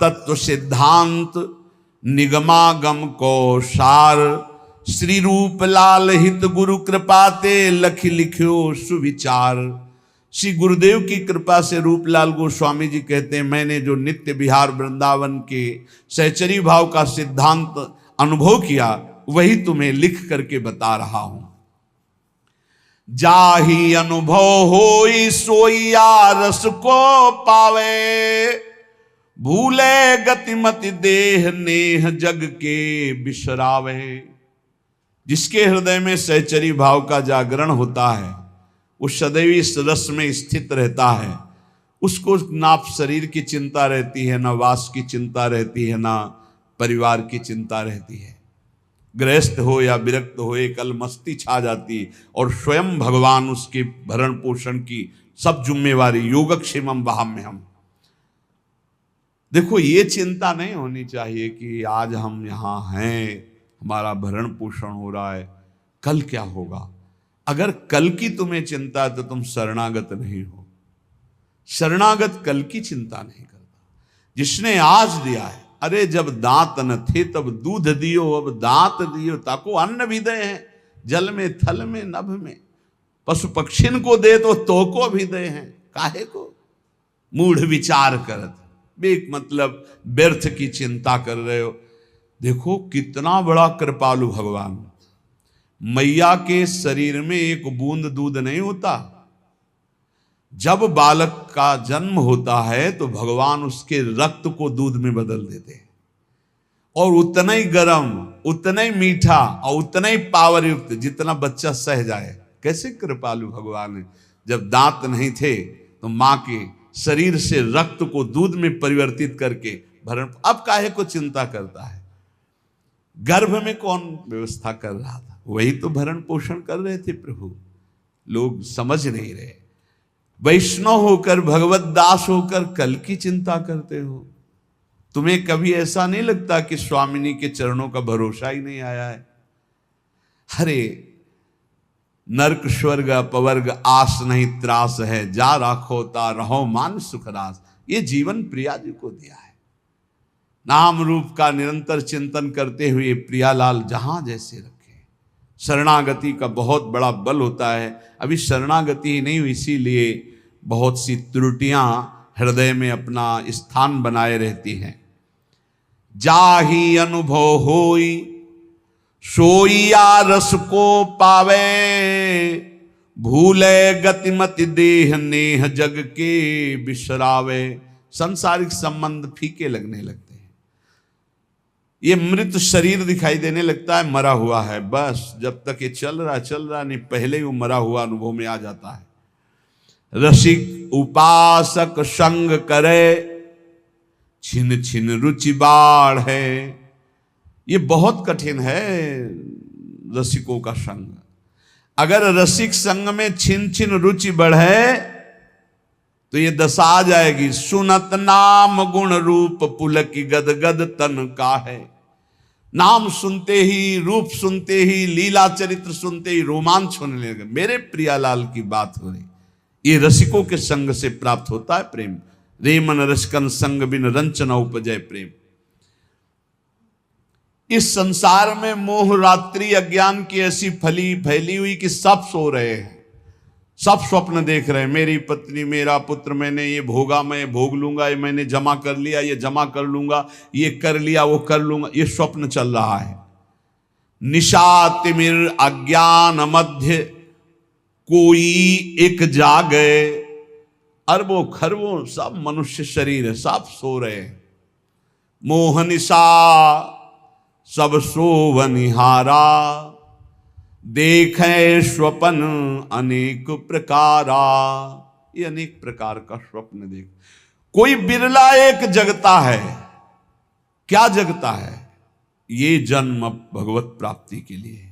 तत्व सिद्धांत निगमागम को सार, श्री रूप लाल हित गुरु कृपा ते लख लिख्यो सुविचार। श्री गुरुदेव की कृपा से रूपलाल गोस्वामी जी कहते हैं, मैंने जो नित्य विहार वृंदावन के सहचरी भाव का सिद्धांत अनुभव किया वही तुम्हें लिख करके बता रहा हूं। जाही अनुभव होई सोइया रस को पावे, भूले गतिमति देह नेह जग के बिसरावे। जिसके हृदय में सहचरी भाव का जागरण होता है वो सदैव इस रस में स्थित रहता है। उसको ना शरीर की चिंता रहती है, ना वास की चिंता रहती है, ना परिवार की चिंता रहती है। गृहस्थ हो या विरक्त हो, एक अलमस्ती छा जाती और स्वयं भगवान उसके भरण पोषण की सब जिम्मेवारी, योगक्षेमम वहाम्यहम्। देखो, ये चिंता नहीं होनी चाहिए कि आज हम यहाँ हैं, हमारा भरण पोषण हो रहा है, कल क्या होगा। अगर कल की तुम्हें चिंता है तो तुम शरणागत नहीं हो। शरणागत कल की चिंता नहीं करता। जिसने आज दिया है, अरे जब दांत न थे तब दूध दियो, अब दांत दियो ताको अन्न भी दे हैं, जल में थल में नभ में। पशु पक्षिन को दे तो को भी दे हैं, काहे को मूढ़ विचार करत, बेक मतलब व्यर्थ की चिंता कर रहे हो। देखो कितना बड़ा कृपालु भगवान। मैया के शरीर में एक बूंद दूध नहीं होता। जब बालक का जन्म होता है तो भगवान उसके रक्त को दूध में बदल देते हैं, और उतना ही गर्म, उतना ही मीठा और उतना ही पावर युक्त जितना बच्चा सह जाए। कैसे कृपालु भगवान है। जब दांत नहीं थे तो मां के शरीर से रक्त को दूध में परिवर्तित करके भरण, अब काहे को चिंता करता है। गर्भ में कौन व्यवस्था कर रहा था, वही तो भरण पोषण कर रहे थे प्रभु। लोग समझ नहीं रहे। वैष्णव होकर, भगवत दास होकर कल की चिंता करते हो। तुम्हें कभी ऐसा नहीं लगता कि स्वामिनी के चरणों का भरोसा ही नहीं आया है। अरे नरक स्वर्ग अपवर्ग आस नहीं त्रास है, जा राखो ता रहो मान सुखरास। ये जीवन प्रिया जी को दिया है। नाम रूप का निरंतर चिंतन करते हुए प्रियालाल जहां जैसे रखे। शरणागति का बहुत बड़ा बल होता है। अभी शरणागति ही नहीं हुई, इसीलिए बहुत सी त्रुटियां हृदय में अपना स्थान बनाए रहती हैं। जाही अनुभव होई सोइया रस को पावे, भूले गतिमति देह नेह जग के बिसरावे। सांसारिक संबंध फीके लगने लगते हैं। ये मृत शरीर दिखाई देने लगता है, मरा हुआ है। बस जब तक ये चल रहा नहीं, पहले ही वो मरा हुआ अनुभव में आ जाता है। रसिक उपासक संग करे, छिन छिन रुचि बाढ़ है। ये बहुत कठिन है रसिकों का संग। अगर रसिक संग में छिन छिन रुचि बढ़े तो ये दशा आ जाएगी। सुनत नाम गुण रूप पुलकी गद गद तन का है। नाम सुनते ही, रूप सुनते ही, लीला चरित्र सुनते ही रोमांच होने लगे। मेरे प्रियालाल की बात हो रही। ये रसिकों के संग से प्राप्त होता है प्रेम। रेमन रसकन संग बिन रंचन उपजय प्रेम। इस संसार में मोह रात्रि अज्ञान की ऐसी फैली हुई कि सब सो रहे हैं, सब स्वप्न देख रहे हैं। मेरी पत्नी, मेरा पुत्र, मैंने ये भोगा, मैं भोग लूंगा, ये मैंने जमा कर लिया, ये जमा कर लूंगा, ये कर लिया, वो कर लूंगा। ये स्वप्न चल रहा है। निशा तिमिर अज्ञान मध्य कोई एक जागे। अरबों खरबों सब मनुष्य शरीर है, सब सो रहे हैं। मोह निशा सब सोवनिहारा, देखे स्वपन अनेक प्रकारा। ये अनेक प्रकार का स्वप्न देख। कोई बिरला एक जगता है। क्या जगता है? ये जन्म भगवत प्राप्ति के लिए।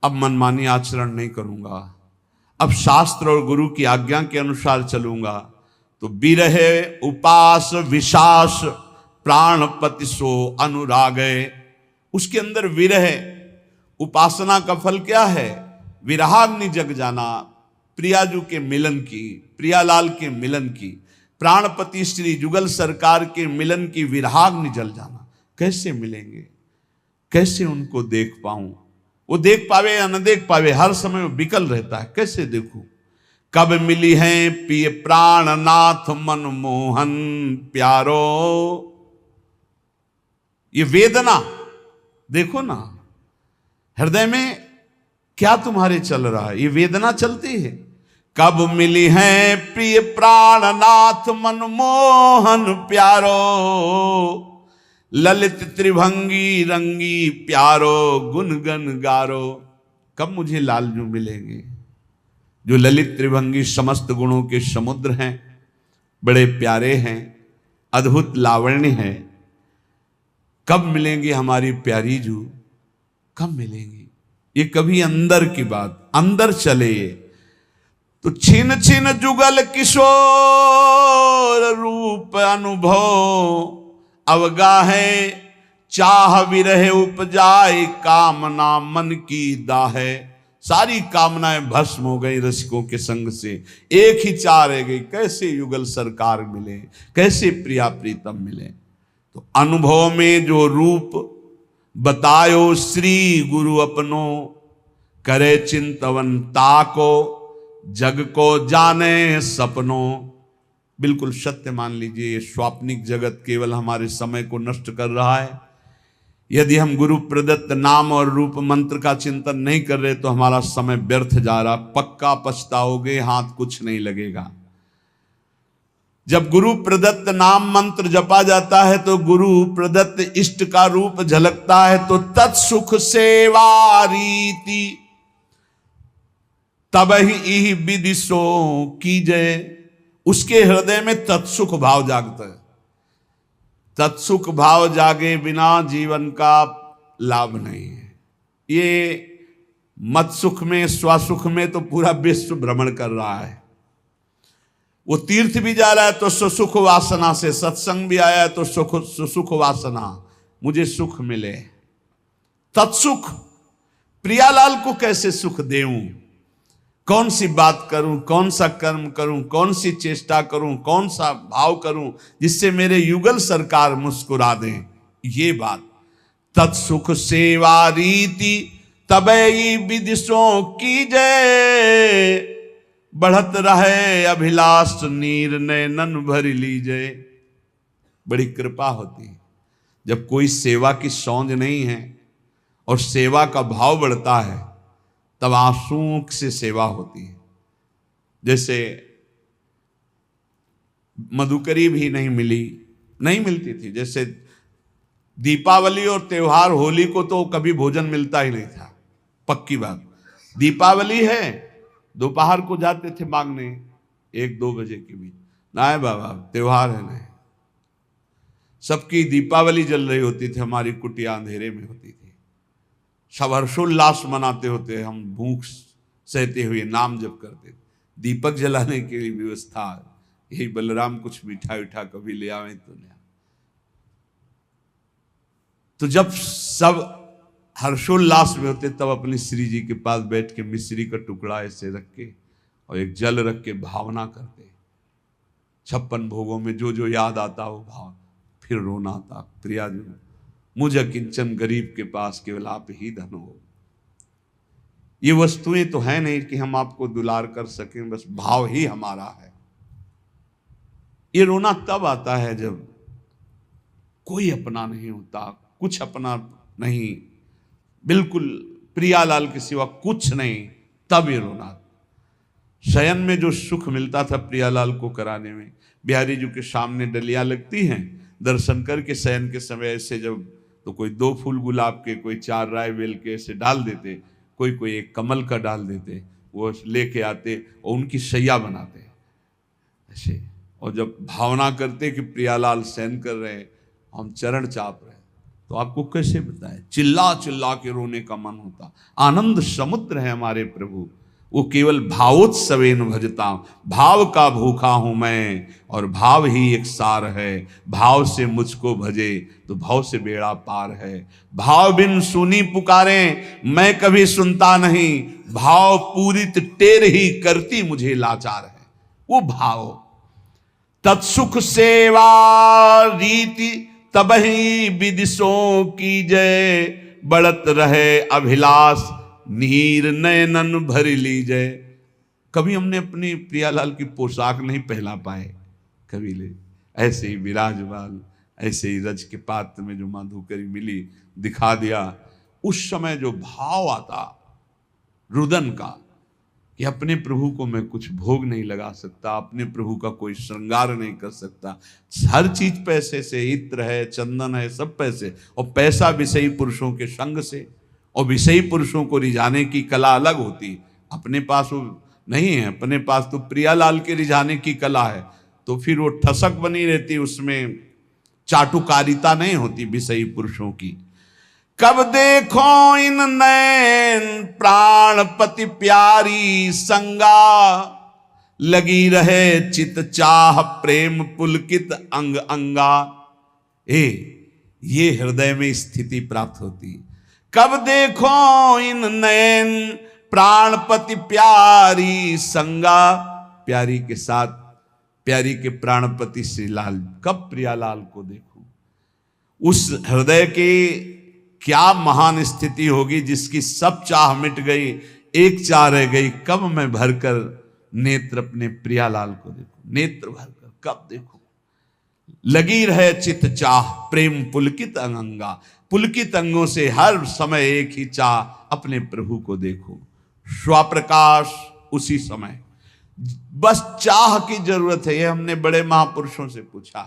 अब मनमानी आचरण नहीं करूंगा, अब शास्त्र और गुरु की आज्ञा के अनुसार चलूंगा तो बिरहे उपास विशास प्राणपति सो अनुरागे। उसके अंदर विरह, उपासना का फल क्या है? विरहाग्नि जग जाना, प्रियाजू के मिलन की, प्रियालाल के मिलन की। प्राणपति श्री जुगल सरकार के मिलन की विरहाग्नि जल जाना। कैसे मिलेंगे, कैसे उनको देख पाऊं? वो देख पावे या न देख पावे, हर समय वो विकल रहता है। कैसे देखूं? कब मिली है पिय प्राणनाथ मनमोहन प्यारो। ये वेदना देखो ना, हृदय में क्या तुम्हारे चल रहा है, ये वेदना चलती है। कब मिली है प्रिय प्राणनाथ मनमोहन प्यारो, ललित त्रिभंगी रंगी प्यारो गुनगन गारो। कब मुझे लालजू मिलेंगे जो ललित त्रिभंगी समस्त गुणों के समुद्र हैं, बड़े प्यारे हैं, अद्भुत लावण्य है। कब मिलेंगे हमारी प्यारी जू, कब मिलेंगी? ये कभी अंदर की बात, अंदर चले तो छिन छिन जुगल किशोर रूप अनुभव, अवगाहे चाह विरह उपजाए कामना मन की दाहे। सारी कामनाएं भस्म हो गई रसिकों के संग से, एक ही चाह रह गई, कैसे युगल सरकार मिले, कैसे प्रिया प्रीतम मिले। तो अनुभव में जो रूप बतायो श्री गुरु अपनो, करे चिंतवन ताको जग को जाने सपनों। बिल्कुल सत्य मान लीजिए, ये स्वाप्निक जगत केवल हमारे समय को नष्ट कर रहा है। यदि हम गुरु प्रदत्त नाम और रूप मंत्र का चिंतन नहीं कर रहे तो हमारा समय व्यर्थ जा रहा, पक्का पछताओगे, हाथ कुछ नहीं लगेगा। जब गुरु प्रदत्त नाम मंत्र जपा जाता है तो गुरु प्रदत्त इष्ट का रूप झलकता है, तो तत्सुख सेवा रीति तब ही विदिशो कीजय। उसके हृदय में तत्सुख भाव जागता है। तत्सुख भाव जागे बिना जीवन का लाभ नहीं है। ये मत सुख में, स्वसुख में तो पूरा विश्व भ्रमण कर रहा है। वो तीर्थ भी जा रहा है तो सुसुख वासना से, सत्संग भी आया है तो सुसुख वासना, मुझे सुख मिले। तत्सुख, प्रियालाल को कैसे सुख देऊं, कौन सी बात करूं, कौन सा कर्म करूं, कौन सी चेष्टा करूं, कौन सा भाव करूं जिससे मेरे युगल सरकार मुस्कुरा दें। ये बात तत्सुख सेवा रीति तबई विदिशों की जय, बढ़त रहे अभिलाष नीर नैनन भर लीजिए। बड़ी कृपा होती है जब कोई सेवा की सौंध नहीं है और सेवा का भाव बढ़ता है, तब आंसुओं से सेवा होती है। जैसे मधुकरी भी नहीं मिलती थी। जैसे दीपावली और त्योहार, होली को तो कभी भोजन मिलता ही नहीं था, पक्की बात। दीपावली है, दोपहर को जाते थे मांगने 1-2 बजे के बीच, ना बाबा त्योहार है नहीं। सबकी दीपावली जल रही होती थी, हमारी कुटिया अंधेरे में होती थी। सब हर्षोल्लास मनाते होते, हम भूख सहते हुए नाम जप करते। दीपक जलाने की व्यवस्था, यही बलराम कुछ मीठा उठा कभी ले आवे तो ले। तो जब सब हर्षोल्लास में होते तब अपनी श्री जी के पास बैठ के मिश्री का टुकड़ा ऐसे रख के और एक जल रख के भावना करते। 56 भोगों में जो जो याद आता वो भाव, फिर रोना आता, प्रिया जो मुझ किंचन गरीब के पास केवल आप ही धन हो। ये वस्तुएं तो है नहीं कि हम आपको दुलार कर सकें, बस भाव ही हमारा है। ये रोना तब आता है जब कोई अपना नहीं होता, कुछ अपना नहीं, बिल्कुल प्रियालाल के सिवा कुछ नहीं, तब ये रोना। शयन में जो सुख मिलता था प्रियालाल को कराने में, बिहारी जी के सामने डलियां लगती हैं, दर्शन करके शयन के समय ऐसे जब तो कोई 2 फूल गुलाब के, कोई 4 राय बेल के ऐसे डाल देते, कोई एक कमल का डाल देते, वो लेके आते और उनकी शैया बनाते ऐसे। और जब भावना करते कि प्रियालाल शयन कर रहे हैं, हम चरण चाप रहे हैं, तो आपको कैसे बताएं, चिल्ला चिल्ला के रोने का मन होता। आनंद समुद्र है हमारे प्रभु, वो केवल भावोत्सवेन भजता। भाव का भूखा हूं मैं और भाव ही एक सार है। भाव से मुझको भजे तो भाव से बेड़ा पार है। भाव बिन सुनी पुकारे मैं कभी सुनता नहीं, भाव पूरित टेर ही करती मुझे लाचार है। वो भाव तत्सुख सेवा रीति तबहि विदिशों की जय, बढ़त रहे अभिलाष नीर नयनन भर लीजय। कभी हमने अपनी प्रियालाल की पोशाक नहीं पहना पाए, कभी ले ऐसे ही विराजमान, ऐसे ही रज के पात्र में जो माधुकरी मिली दिखा दिया। उस समय जो भाव आता रुदन का कि अपने प्रभु को मैं कुछ भोग नहीं लगा सकता, अपने प्रभु का कोई श्रृंगार नहीं कर सकता, हर चीज पैसे से, इत्र है, चंदन है, सब पैसे, और पैसा विषयी पुरुषों के संग से, और विषयी पुरुषों को रिझाने की कला अलग होती, अपने पास वो नहीं है, अपने पास तो प्रियालाल के रिझाने की कला है, तो फिर वो ठसक बनी रहती, उसमें चाटुकारिता नहीं होती विषयी पुरुषों की। कब देखो इन नैन प्राणपति प्यारी संगा, लगी रहे चित चाह प्रेम पुलकित अंग अंगा। ये हृदय में स्थिति प्राप्त होती। कब देखो इन नैन प्राणपति प्यारी संगा, प्यारी के साथ प्यारी के प्राणपति श्री लाल, कब प्रियालाल को देखूं। उस हृदय के क्या महान स्थिति होगी जिसकी सब चाह मिट गई, एक चाह रह गई, कब मैं भरकर नेत्र अपने प्रियालाल को देखूं, नेत्र भरकर कब देखूं। लगी रहे चित चाह प्रेम पुलकित अंगा, पुलकित अंगों से हर समय एक ही चाह, अपने प्रभु को देखो। स्वप्रकाश उसी समय, बस चाह की जरूरत है। ये हमने बड़े महापुरुषों से पूछा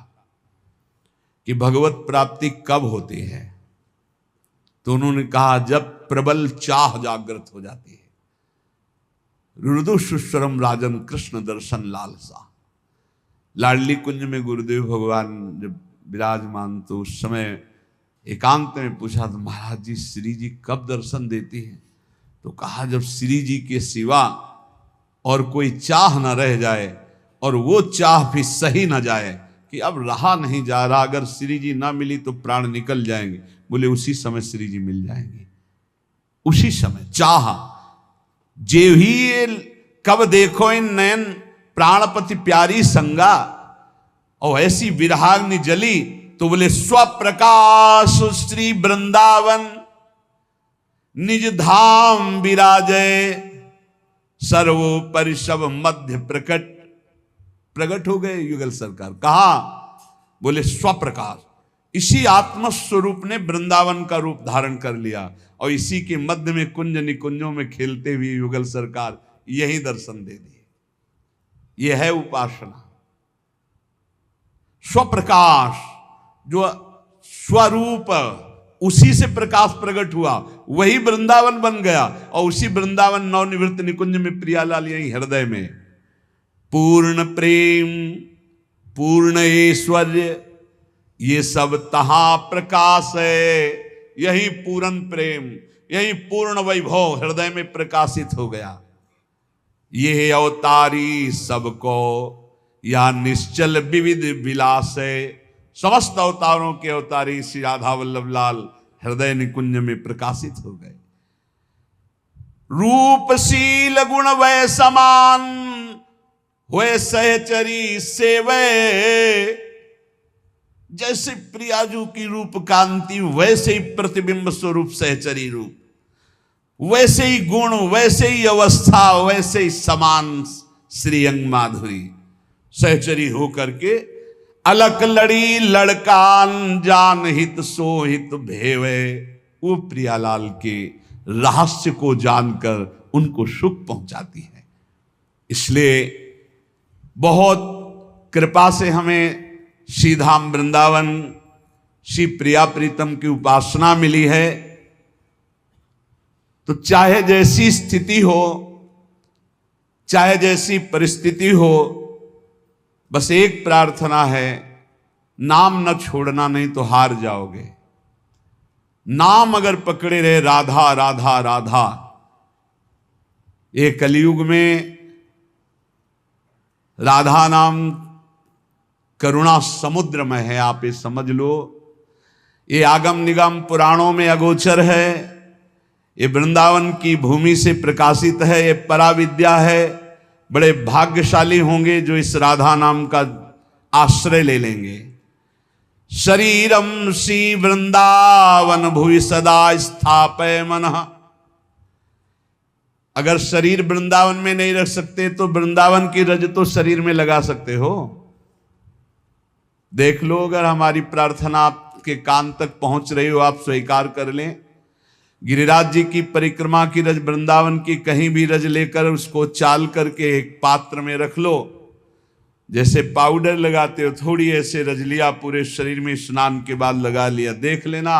कि भगवत प्राप्ति कब होती है, तो उन्होंने कहा जब प्रबल चाह जागृत हो जाती है। रुदुशुश्वरम राजन कृष्ण दर्शन लालसा। लाडली कुंज में गुरुदेव भगवान जब विराजमान, तो उस समय एकांत में पूछा तो महाराज जी श्री जी कब दर्शन देती हैं, तो कहा जब श्री जी के सिवा और कोई चाह न रह जाए, और वो चाह भी सही न जाए कि अब रहा नहीं जा रहा, अगर श्री जी ना मिली तो प्राण निकल जाएंगे, बोले उसी समय श्री जी मिल जाएंगे। उसी समय चाह जे ही, कब देखो इन नयन प्राणपति प्यारी संगा, और ऐसी विरहाग्नि जली तो बोले स्वप्रकाश श्री वृंदावन निज धाम विराजय, सर्वोपरि सब मध्य प्रकट हो गए युगल सरकार। कहा, बोले स्वप्रकाश, इसी आत्मस्वरूप ने वृंदावन का रूप धारण कर लिया, और इसी के मध्य में कुंज निकुंजों में खेलते हुए युगल सरकार यही दर्शन दे दिए। यह है उपासना। स्वप्रकाश, जो स्वरूप, उसी से प्रकाश प्रकट हुआ, वही वृंदावन बन गया, और उसी वृंदावन नवनिवृत्त निकुंज में प्रियालाल यही हृदय में। पूर्ण प्रेम पूर्ण ऐश्वर्य ये सब तहां प्रकाश है, यही पूर्ण प्रेम, यही पूर्ण वैभव हृदय में प्रकाशित हो गया। ये अवतारी सबको या निश्चल विविध विलास है। समस्त अवतारों के अवतारी श्री राधा वल्लभ लाल हृदय निकुंज में प्रकाशित हो गए। रूपशील गुण वै समान हुए सहचरी सेवे, जैसे प्रियाजू की रूप कांति वैसे ही प्रतिबिंब स्वरूप सहचरी रूप, वैसे ही गुण, वैसे ही अवस्था, वैसे ही समान श्रीअंग माधुरी, सहचरी होकर के अलक लड़ी लड़कान जान हित सोहित भेवे। वो प्रियालाल के रहस्य को जानकर उनको सुख पहुंचाती है। इसलिए बहुत कृपा से हमें श्रीधाम वृंदावन श्री प्रिया प्रीतम की उपासना मिली है। तो चाहे जैसी स्थिति हो, चाहे जैसी परिस्थिति हो, बस एक प्रार्थना है, नाम न छोड़ना, नहीं तो हार जाओगे। नाम अगर पकड़े रहे राधा राधा राधा, ये कलयुग में राधा नाम करुणा समुद्र में है, आप ये समझ लो। ये आगम निगम पुराणों में अगोचर है, ये वृंदावन की भूमि से प्रकाशित है, ये पराविद्या है। बड़े भाग्यशाली होंगे जो इस राधा नाम का आश्रय ले लेंगे। शरीरम श्री वृंदावन भुवि सदा स्थापय मनः। अगर शरीर वृंदावन में नहीं रख सकते तो वृंदावन की रज तो शरीर में लगा सकते हो। देख लो, अगर हमारी प्रार्थना आपके कान तक पहुंच रही हो, आप स्वीकार कर लें। गिरिराज जी की परिक्रमा की रज, वृंदावन की कहीं भी रज लेकर उसको चाल करके एक पात्र में रख लो। जैसे पाउडर लगाते हो, थोड़ी ऐसे रज लिया, पूरे शरीर में स्नान के बाद लगा लिया। देख लेना,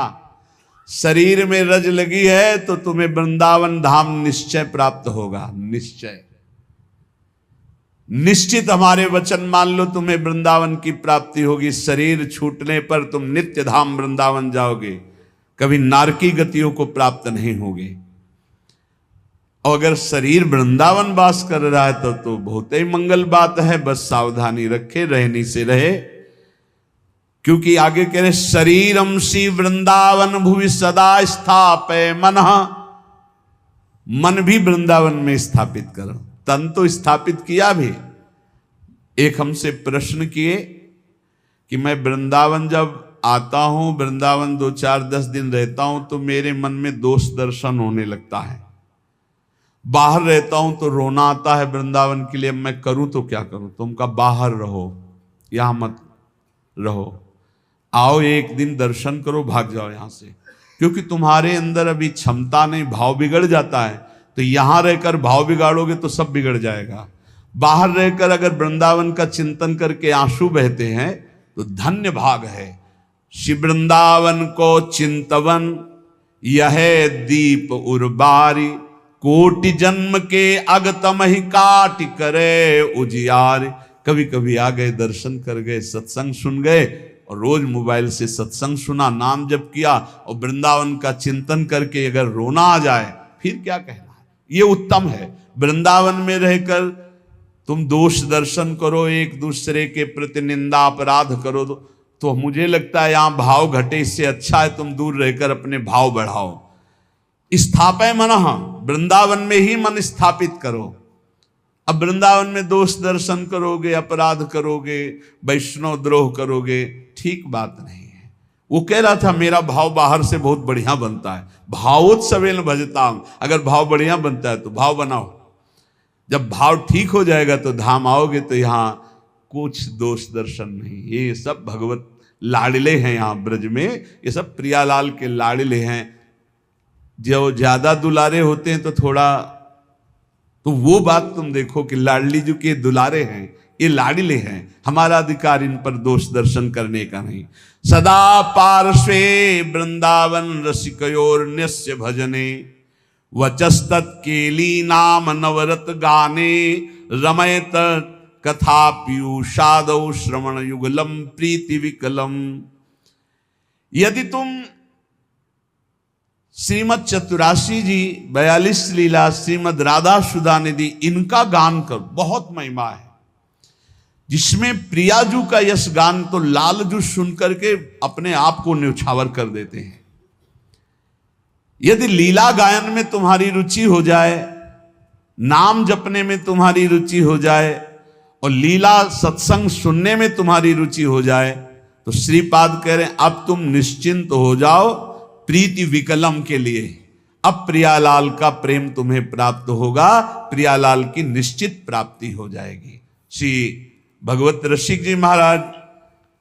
शरीर में रज लगी है तो तुम्हें वृंदावन धाम निश्चय प्राप्त होगा। निश्चय, निश्चित हमारे वचन मान लो, तुम्हें वृंदावन की प्राप्ति होगी। शरीर छूटने पर तुम नित्य धाम वृंदावन जाओगे, कभी नारकी गतियों को प्राप्त नहीं होगे। और अगर शरीर वृंदावन वास कर रहा है तो बहुत ही मंगल बात है। बस सावधानी रखे, रहनी से रहे, क्योंकि आगे कह रहे शरीरम श्री वृंदावन भुवि सदा स्थापय मनः। मन भी वृंदावन में स्थापित करो। तन तो स्थापित किया भी। एक हमसे प्रश्न किए कि मैं वृंदावन जब आता हूं, वृंदावन 2-4-10 दिन रहता हूं तो मेरे मन में दोष दर्शन होने लगता है। बाहर रहता हूं तो रोना आता है वृंदावन के लिए, मैं करूं तो क्या करूं? तुम का बाहर रहो, यहां मत रहो। आओ एक दिन दर्शन करो, भाग जाओ यहां से, क्योंकि तुम्हारे अंदर अभी क्षमता नहीं, भाव बिगड़ जाता है। तो यहां रहकर भाव बिगाड़ोगे तो सब बिगड़ जाएगा। बाहर रहकर अगर वृंदावन का चिंतन करके आंसू बहते हैं तो धन्य भाग है। श्री वृंदावन को चिंतवन यह दीप उर्बारी, कोटि जन्म के अगतम ही काट करे उजियार। कभी कभी आ गए, दर्शन कर गए, सत्संग सुन गए, और रोज मोबाइल से सत्संग सुना, नाम जप किया, और वृंदावन का चिंतन करके अगर रोना आ जाए, फिर क्या कहना है? ये उत्तम है। वृंदावन में रहकर तुम दोष दर्शन करो, एक दूसरे के प्रति निंदा अपराध करो तो मुझे लगता है यहां भाव घटे। इससे अच्छा है तुम दूर रहकर अपने भाव बढ़ाओ। स्थापय मनः, वृंदावन में ही मन स्थापित करो। अब वृंदावन में दोष दर्शन करोगे, अपराध करोगे, वैष्णव द्रोह करोगे, ठीक बात नहीं है। वो कह रहा था मेरा भाव बाहर से बहुत बढ़िया बनता है, भावोत्सवेन भजताम। अगर भाव बढ़िया बनता है तो भाव बनाओ। जब भाव ठीक हो जाएगा तो धाम आओगे तो यहाँ कुछ दोष दर्शन नहीं। ये सब भगवत लाडले हैं यहाँ ब्रज में, ये सब प्रियालाल के लाडले हैं। जो ज्यादा दुलारे होते हैं तो थोड़ा, तो वो बात तुम देखो कि लाडली जो के दुलारे हैं, ये लाडले हैं। हमारा अधिकार इन पर दोष दर्शन करने का नहीं। सदा पार्श्वे वृंदावन रसिकयोर्न्यस्य भजने, वचस्तत् केली नाम नवरत गाने, रमयत कथा पीयूषादौ श्रवण युगलम प्रीति विकलम। यदि तुम श्रीमद चतुराशी जी 42 लीला, श्रीमद राधा सुधा निधि, इनका गान कर, बहुत महिमा है। जिसमें प्रियाजू का यश गान तो लालजू सुन करके अपने आप को न्यौछावर कर देते हैं। यदि लीला गायन में तुम्हारी रुचि हो जाए, नाम जपने में तुम्हारी रुचि हो जाए, और लीला सत्संग सुनने में तुम्हारी रुचि हो जाए, तो श्रीपाद कह रहे हैं अब तुम निश्चिंत हो जाओ प्रीति विकलम के लिए। अब प्रियालाल का प्रेम तुम्हें प्राप्त होगा, प्रियालाल की निश्चित प्राप्ति हो जाएगी। श्री भगवत रसिक जी महाराज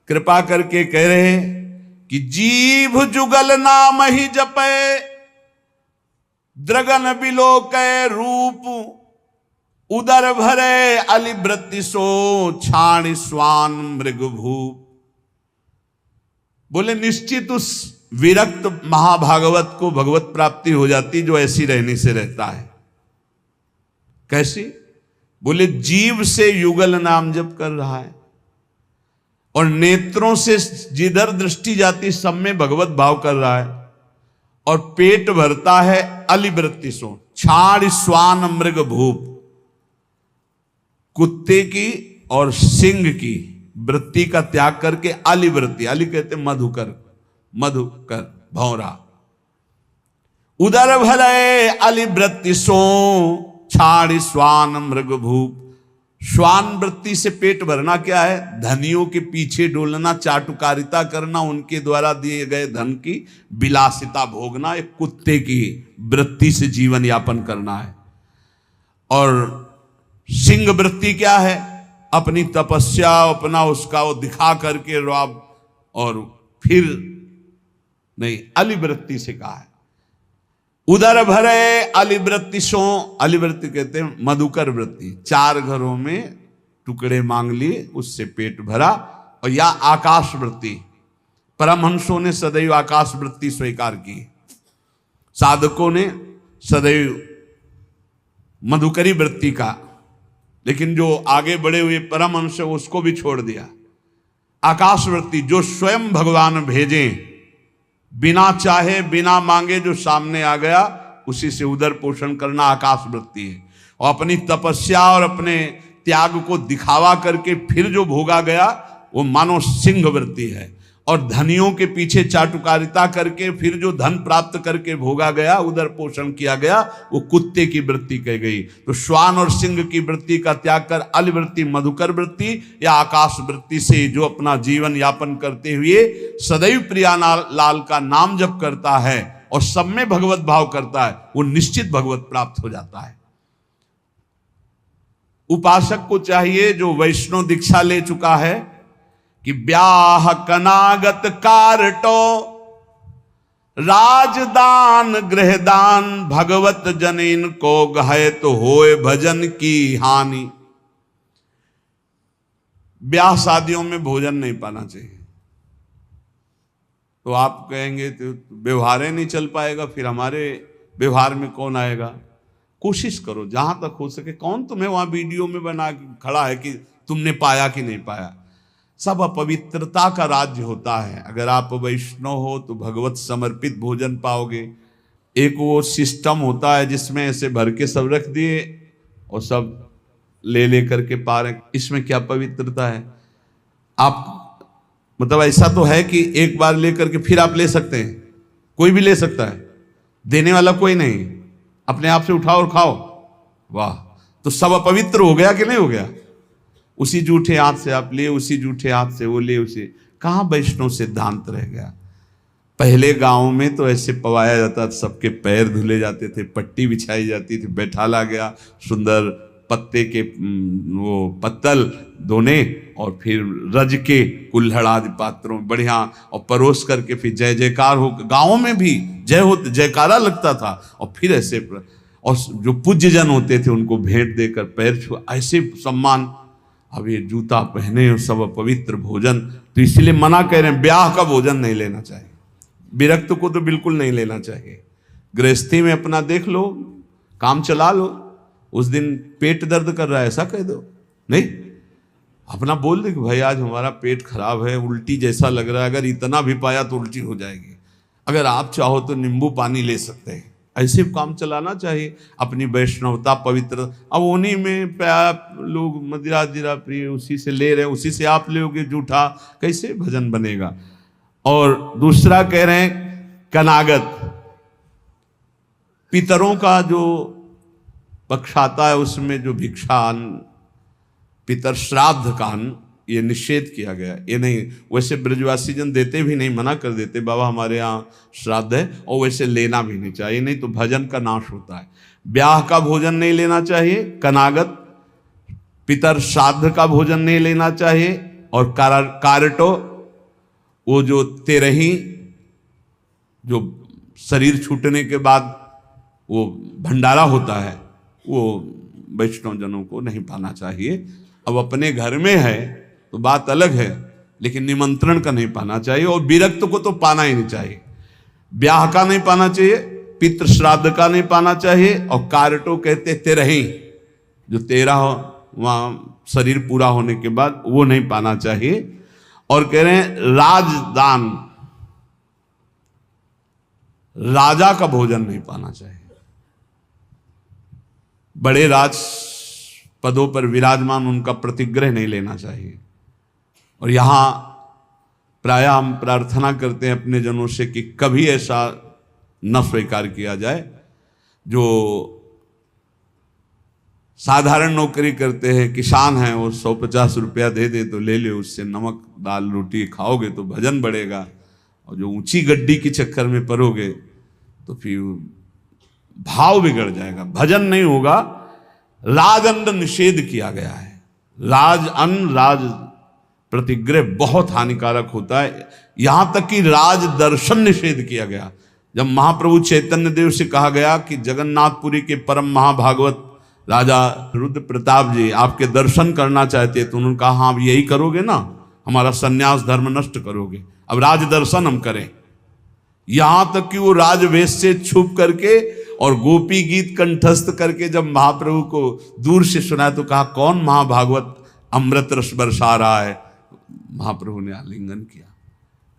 कृपा करके कह रहे हैं कि जीभ जुगल नाम ही जपे, द्रगन बिलोके रूप, उदर भरे अलिवृत्ति सो, छाण स्वान मृगभूप। बोले निश्चित उस विरक्त महाभागवत को भगवत प्राप्ति हो जाती जो ऐसी रहने से रहता है। कैसी? बोले जीव से युगल नाम जप कर रहा है, और नेत्रों से जिधर दृष्टि जाती सब में भगवत भाव कर रहा है, और पेट भरता है अलिवृत्ति सो, छाण स्वान मृग भूप। कुत्ते की और सिंह की वृत्ति का त्याग करके अलिवृत्ति, अली कहते मधुकर, मधुकर भौरा। उदर भरे अलिवृत्ति सो, छाड़ स्वान मृग भूप, श्वान वृत्ति से पेट भरना क्या है? धनियों के पीछे डोलना, चाटुकारिता करना, उनके द्वारा दिए गए धन की विलासिता भोगना, एक कुत्ते की वृत्ति से जीवन यापन करना है। और सिंह वृत्ति क्या है? अपनी तपस्या, अपना उसका वो दिखा करके रौब, और फिर नहीं, अलिवृत्ति से कहा है। उदर भरे अलिवृत्ति सो, अलिवृत्ति कहते हैं मधुकर वृत्ति, 4 घरों में टुकड़े मांग लिए, उससे पेट भरा। और या आकाश वृत्ति, परमहंसों ने सदैव आकाश वृत्ति स्वीकार की, साधकों ने सदैव मधुकरी वृत्ति का, लेकिन जो आगे बढ़े हुए परमहंस उसको भी छोड़ दिया। आकाश वृत्ति, जो स्वयं भगवान भेजें, बिना चाहे बिना मांगे जो सामने आ गया उसी से उदर पोषण करना आकाश वृत्ति है। और अपनी तपस्या और अपने त्याग को दिखावा करके फिर जो भोगा गया वो मानो सिंह वृत्ति है। और धनियों के पीछे चाटुकारिता करके फिर जो धन प्राप्त करके भोगा गया, उदर पोषण किया गया, वो कुत्ते की वृत्ति कह गई। तो श्वान और सिंह की वृत्ति का त्याग कर अलिवृत्ति, मधुकर वृत्ति या आकाश वृत्ति से जो अपना जीवन यापन करते हुए सदैव प्रियालाल का नाम जप करता है और सब में भगवत भाव करता है, वो निश्चित भगवत प्राप्त हो जाता है। उपासक को चाहिए, जो वैष्णव दीक्षा ले चुका है, कि ब्याह कनागत कारटो राजदान गृहदान भगवत जनिन को गहे तो होए भजन की हानि। ब्याह शादियों में भोजन नहीं पाना चाहिए। तो आप कहेंगे तो व्यवहार ही नहीं चल पाएगा, फिर हमारे व्यवहार में कौन आएगा? कोशिश करो जहां तक हो सके। कौन तुम्हें वहां वीडियो में बना खड़ा है कि तुमने पाया कि नहीं पाया? सब अपवित्रता का राज्य होता है। अगर आप वैष्णव हो तो भगवत समर्पित भोजन पाओगे। एक वो सिस्टम होता है जिसमें ऐसे भर के सब रख दिए और सब ले ले करके पा रहे, इसमें क्या पवित्रता है? आप मतलब ऐसा तो है कि एक बार ले करके फिर आप ले सकते हैं, कोई भी ले सकता है, देने वाला कोई नहीं, अपने आप से उठाओ और खाओ। वाह, तो सब अपवित्र हो गया कि नहीं हो गया? उसी जूठे हाथ से आप लिए, उसी जूठे हाथ से वो ले, उसे कहाँ वैष्णव सिद्धांत रह गया? पहले गांव में तो ऐसे पवाया जाता था, सबके पैर धुले जाते थे, पट्टी बिछाई जाती थी, बैठाला गया, सुंदर पत्ते के वो पत्तल धोने और फिर रज के कुल्हड़ आदि पात्रों में बढ़िया और परोस करके फिर जय जयकार हो, गाँव में भी जय हो जयकारा लगता था। और फिर ऐसे और जो पूज्य जन होते थे उनको भेंट देकर पैर छुआ, ऐसे सम्मान। अब ये जूता पहने और सब पवित्र भोजन, तो इसलिए मना कह रहे हैं ब्याह का भोजन नहीं लेना चाहिए। विरक्त को तो बिल्कुल नहीं लेना चाहिए। गृहस्थी में अपना देख लो, काम चला लो। उस दिन पेट दर्द कर रहा है ऐसा कह दो, नहीं, अपना बोल दे कि भाई आज हमारा पेट खराब है, उल्टी जैसा लग रहा है, अगर इतना भी पाया तो उल्टी हो जाएगी, अगर आप चाहो तो नींबू पानी ले सकते हैं। ऐसे काम चलाना चाहिए। अपनी वैष्णवता पवित्र, अब उन्हीं में लोग मदिरा जिरा प्रिय उसी से ले रहे हैं, उसी से आप लोगे जूठा, कैसे भजन बनेगा? और दूसरा कह रहे हैं कनागत, पितरों का जो पक्ष आता है उसमें जो भिक्षान, पितर श्राद्ध कान, ये निषेध किया गया। ये नहीं, वैसे ब्रजवासी जन देते भी नहीं, मना कर देते, बाबा हमारे यहाँ श्राद्ध है, और वैसे लेना भी नहीं चाहिए, नहीं तो भजन का नाश होता है। ब्याह का भोजन नहीं लेना चाहिए, कनागत पितर श्राद्ध का भोजन नहीं लेना चाहिए। और कारटो, वो जो तेरही, जो शरीर छूटने के बाद वो भंडारा होता है, वो वैष्णव जनों को नहीं पाना चाहिए। अब अपने घर में है तो बात अलग है, लेकिन निमंत्रण का नहीं पाना चाहिए। और विरक्त को तो पाना ही नहीं चाहिए। ब्याह का नहीं पाना चाहिए, पितृ श्राद्ध का नहीं पाना चाहिए। और कारटो कहते तेरही, जो 13 हो वहाँ शरीर पूरा होने के बाद, वो नहीं पाना चाहिए। और कह रहे हैं राजदान, राजा का भोजन नहीं पाना चाहिए। बड़े राज पदों पर विराजमान उनका प्रतिग्रह नहीं लेना चाहिए। और यहाँ प्रायः हम प्रार्थना करते हैं अपने जनों से कि कभी ऐसा न स्वीकार किया जाए जो साधारण नौकरी करते हैं, किसान हैं, वो 150 रुपया दे दे तो ले ले, उससे नमक दाल रोटी खाओगे तो भजन बढ़ेगा। और जो ऊंची गड्डी के चक्कर में पड़ोगे तो फिर भाव बिगड़ जाएगा, भजन नहीं होगा। राज अन्न निषेध किया गया है। राज अन्न, राज प्रतिग्रह बहुत हानिकारक होता है। यहां तक कि राज दर्शन निषेध किया गया। जब महाप्रभु चैतन्य देव से कहा गया कि जगन्नाथपुरी के परम महाभागवत राजा रुद्र प्रताप जी आपके दर्शन करना चाहते, तो उन्होंने कहा हाँ, आप यही करोगे ना, हमारा सन्यास धर्म नष्ट करोगे, अब राज दर्शन हम करें। यहां तक कि वो राजवेश से छुप करके और गोपी गीत कंठस्थ करके जब महाप्रभु को दूर से सुना तो कहा कौन महाभागवत अमृत रस बरसा रहा है। महाप्रभु ने आलिंगन किया।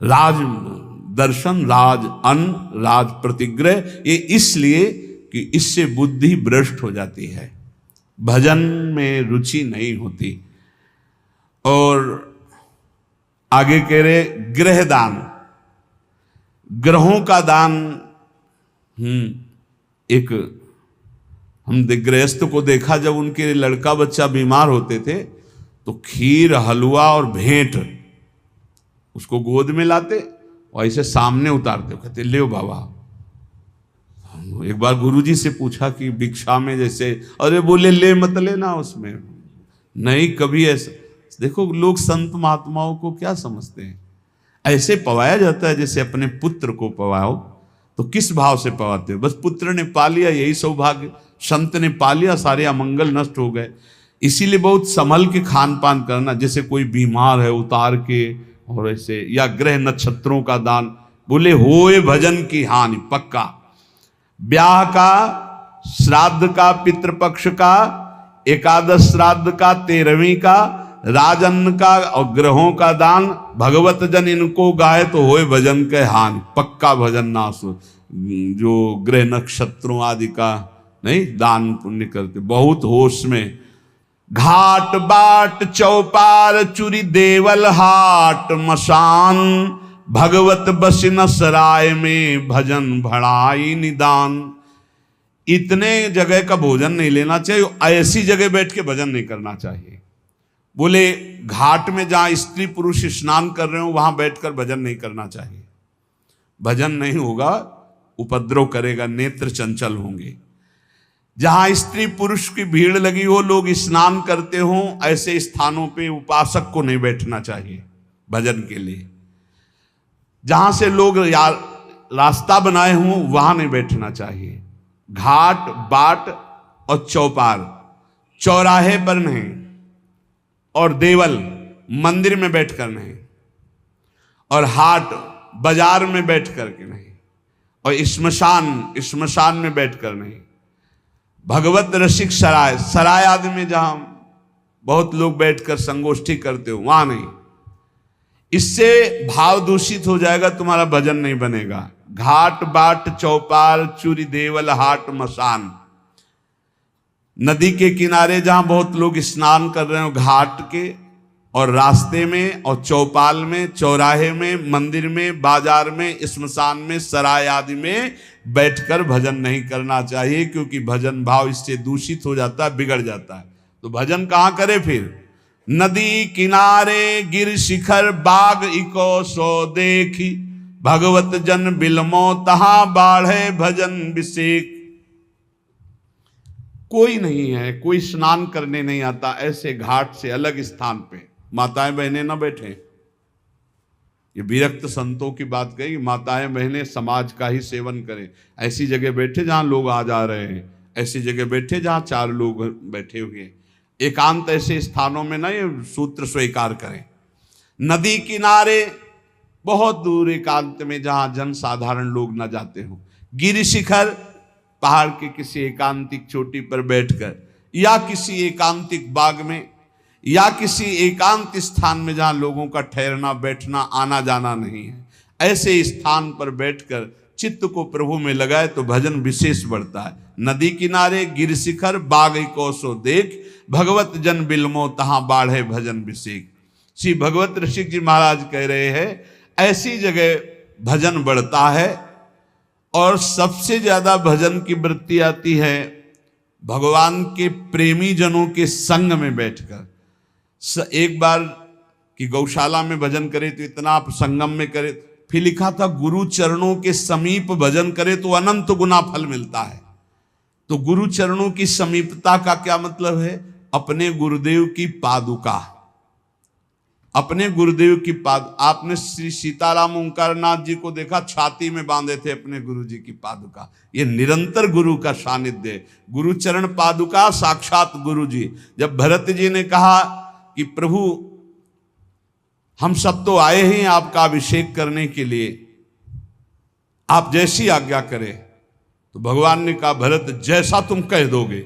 राज दर्शन, राज अन्न, राज प्रतिग्रह, ये इसलिए कि इससे बुद्धि भ्रष्ट हो जाती है, भजन में रुचि नहीं होती। और आगे कह रहे गृह दान, ग्रहों का दान। एक हम गृहस्थ को देखा, जब उनके लड़का बच्चा बीमार होते थे तो खीर, हलवा और भेंट उसको गोद में लाते और ऐसे सामने उतारते, कहते ले बाबा। एक बार गुरुजी से पूछा कि भिक्षा में जैसे, अरे बोले ले मत लेना, उसमें नहीं कभी ऐसा। देखो लोग संत महात्माओं को क्या समझते हैं, ऐसे पवाया जाता है जैसे अपने पुत्र को पवाओ। तो किस भाव से पवाते हो? बस पुत्र ने पा लिया यही सौभाग्य, संत ने पा लिया सारे अमंगल नष्ट हो गए। इसीलिए बहुत संभल के खान पान करना, जैसे कोई बीमार है उतार के, और ऐसे, या ग्रह नक्षत्रों का दान। बोले होए भजन की हानि पक्का। ब्याह का, श्राद्ध का, पितृपक्ष का, एकादश श्राद्ध का, 13वीं का, राजन्न का और ग्रहों का दान, भगवत जन इनको गाए तो होए भजन के हानि पक्का। भजन नाश जो ग्रह नक्षत्रों आदि का नहीं दान पुण्य करते, बहुत होश में। घाट बाट चौपार चुरी देवल हाट मसान, भगवत बसिन सराय में भजन भड़ाई निदान। इतने जगह का भोजन नहीं लेना चाहिए, ऐसी जगह बैठ के भजन नहीं करना चाहिए। बोले घाट में जहां स्त्री पुरुष स्नान कर रहे हो वहां बैठकर भजन नहीं करना चाहिए। भजन नहीं होगा, उपद्रव करेगा, नेत्र चंचल होंगे। जहां स्त्री पुरुष की भीड़ लगी हो, लोग स्नान करते हो, ऐसे स्थानों पे उपासक को नहीं बैठना चाहिए भजन के लिए। जहां से लोग रास्ता बनाए हों वहां नहीं बैठना चाहिए। घाट बाट और चौपार, चौराहे पर नहीं, और देवल मंदिर में बैठकर नहीं, और हाट बाजार में बैठ करके नहीं, और श्मशान में बैठकर नहीं। भगवत रसिक सराय, सराय आदि में जहां बहुत लोग बैठकर संगोष्ठी करते हो वहां नहीं। इससे भाव दूषित हो जाएगा, तुम्हारा भजन नहीं बनेगा। घाट बाट चौपाल चूरी देवल हाट मसान, नदी के किनारे जहां बहुत लोग स्नान कर रहे हो, घाट के और रास्ते में और चौपाल में, चौराहे में, मंदिर में, बाजार में, श्मशान में, सराय आदि में बैठकर भजन नहीं करना चाहिए, क्योंकि भजन भाव इससे दूषित हो जाता है, बिगड़ जाता है। तो भजन कहाँ करे फिर? नदी किनारे गिर शिखर बाग इको सो देखी, भगवत जन बिलमो तहां बाढ़े भजन विषेक। कोई नहीं है, कोई स्नान करने नहीं आता, ऐसे घाट से अलग स्थान पे माताएं बहनें न बैठे। ये विरक्त संतों की बात कही, माताएं बहनें समाज का ही सेवन करें। ऐसी जगह बैठे जहां लोग आ जा रहे हैं, ऐसी जगह बैठे जहां 4 लोग बैठे हुए हैं। एकांत ऐसे स्थानों में ना ये सूत्र स्वीकार करें। नदी किनारे बहुत दूर एकांत में जहां जन साधारण लोग न जाते हो, गिरि शिखर पहाड़ के किसी एकांतिक चोटी पर बैठकर, या किसी एकांतिक बाग में, या किसी एकांत स्थान में जहां लोगों का ठहरना बैठना आना जाना नहीं है, ऐसे स्थान पर बैठकर चित्त को प्रभु में लगाए तो भजन विशेष बढ़ता है। नदी किनारे गिर शिखर बाग को सो देख, भगवत जन बिलमो तहां बाढ़े भजन विशेष। श्री भगवत ऋषिक जी महाराज कह रहे हैं, ऐसी जगह भजन बढ़ता है। और सबसे ज्यादा भजन की वृत्ति आती है भगवान के प्रेमी जनों के संग में बैठकर। एक बार कि गौशाला में भजन करे तो इतना, आप संगम में करे। फिर लिखा था गुरु चरणों के समीप भजन करे तो अनंत गुना फल मिलता है। तो गुरु चरणों की समीपता का क्या मतलब है? अपने गुरुदेव की पादुका, अपने गुरुदेव की आपने श्री सीताराम ओंकारनाथ जी को देखा, छाती में बांधे थे अपने गुरु जी की पादुका। ये निरंतर गुरु का सानिध्य है। गुरु चरण पादुका साक्षात गुरु जी। जब भरत जी ने कहा कि प्रभु हम सब तो आए हैं आपका अभिषेक करने के लिए, आप जैसी आज्ञा करें, तो भगवान ने कहा भरत जैसा तुम कह दोगे।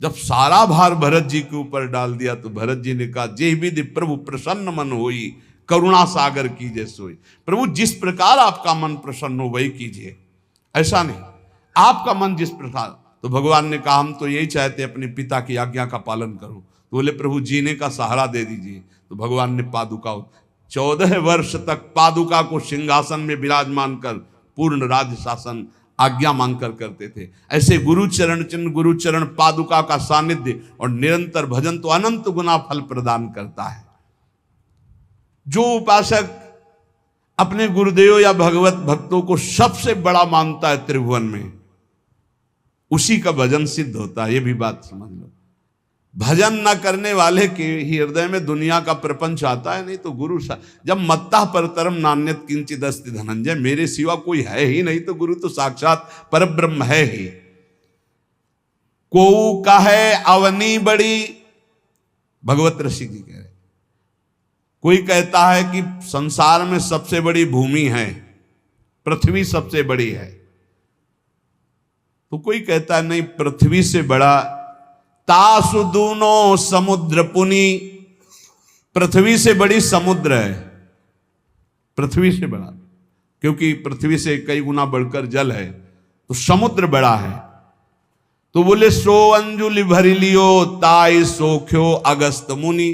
जब सारा भार भरत जी के ऊपर डाल दिया तो भरत जी ने कहा जे विधि प्रभु प्रसन्न मन होई, करुणा सागर कीजिए सोई। प्रभु जिस प्रकार आपका मन प्रसन्न हो वही कीजिए, ऐसा नहीं आपका मन जिस प्रकार। तो भगवान ने कहा हम तो यही चाहते अपने पिता की आज्ञा का पालन करो। तो बोले प्रभु जीने का सहारा दे दीजिए। तो भगवान ने पादुका 14 वर्ष तक पादुका को सिंहासन में विराजमान कर पूर्ण राज्य शासन आज्ञा मांगकर करते थे। ऐसे गुरुचरण चिन्ह, गुरुचरण पादुका का सानिध्य और निरंतर भजन तो अनंत गुना फल प्रदान करता है। जो उपासक अपने गुरुदेव या भगवत भक्तों को सबसे बड़ा मानता है त्रिभुवन में, उसी का भजन सिद्ध होता है। ये भी बात समझ लो। भजन न करने वाले के ही हृदय में दुनिया का प्रपंच आता है। नहीं तो गुरु जब मत्ता परतरम नान्यत किंचित अस्ति धनंजय, मेरे सिवा कोई है ही नहीं, तो गुरु तो साक्षात परब्रह्म है ही। को कहे अवनी बड़ी, भगवत ऋषि जी कह रहे। कोई कहता है कि संसार में सबसे बड़ी भूमि है, पृथ्वी सबसे बड़ी है। तो कोई कहता है नहीं, पृथ्वी से बड़ा तासु दूनो समुद्र पुनी, पृथ्वी से बड़ी समुद्र है, पृथ्वी से बड़ा, क्योंकि पृथ्वी से कई गुना बढ़कर जल है, तो समुद्र बड़ा है। तो बोले सो अंजुलि भरी लियो ताई सोख्यो अगस्त मुनि।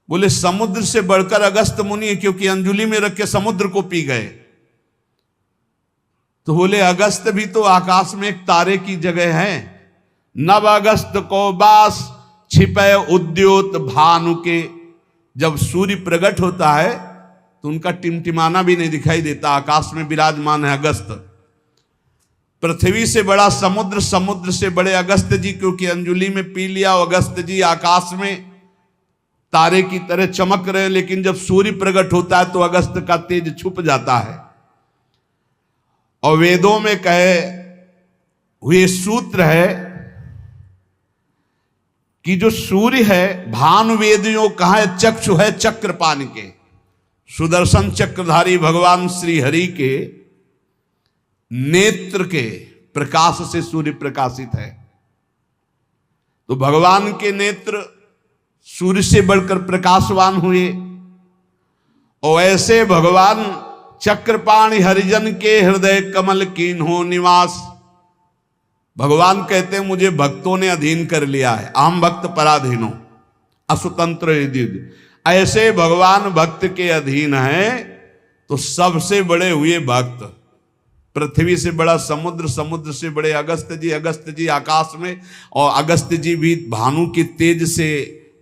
बोले समुद्र से बढ़कर अगस्त मुनि है, क्योंकि अंजुलि में रख के समुद्र को पी गए। तो बोले अगस्त भी तो आकाश में एक तारे की जगह है। नव अगस्त को बास छिपे उद्योत भानु के। जब सूर्य प्रकट होता है तो उनका टिमटिमाना भी नहीं दिखाई देता, आकाश में विराजमान है अगस्त। पृथ्वी से बड़ा समुद्र, समुद्र से बड़े अगस्त जी, क्योंकि अंजुलि में पी लिया। अगस्त जी आकाश में तारे की तरह चमक रहे हैं, लेकिन जब सूर्य प्रकट होता है तो अगस्त का तेज छुप जाता है। और वेदों में कहे हुए सूत्र है कि जो सूर्य है, भानु वेदियों कहा है चक्षु है चक्रपाण के, सुदर्शन चक्रधारी भगवान श्री हरि के नेत्र के प्रकाश से सूर्य प्रकाशित है। तो भगवान के नेत्र सूर्य से बढ़कर प्रकाशवान हुए। और ऐसे भगवान चक्रपाणि हरिजन के हृदय कमल कीन्हो निवास। भगवान कहते हैं मुझे भक्तों ने अधीन कर लिया है, आम भक्त पराधीनो असुतंत्र यदि। ऐसे भगवान भक्त के अधीन हैं तो सबसे बड़े हुए भक्त। पृथ्वी से बड़ा समुद्र, समुद्र से बड़े अगस्त जी, अगस्त जी आकाश में, और अगस्त जी भी भानु के तेज से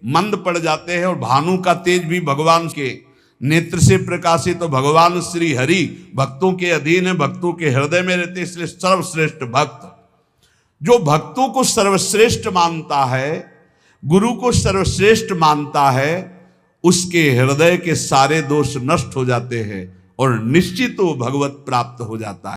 मंद पड़ जाते हैं। और भानु का तेज भी भगवान के नेत्र से प्रकाशित। तो भगवान श्री हरि भक्तों के अधीन है, भक्तों के हृदय में रहते, इसलिए सर्वश्रेष्ठ भक्त। जो भक्तों को सर्वश्रेष्ठ मानता है, गुरु को सर्वश्रेष्ठ मानता है, उसके हृदय के सारे दोष नष्ट हो जाते हैं और निश्चित वो भगवत प्राप्त हो जाता है।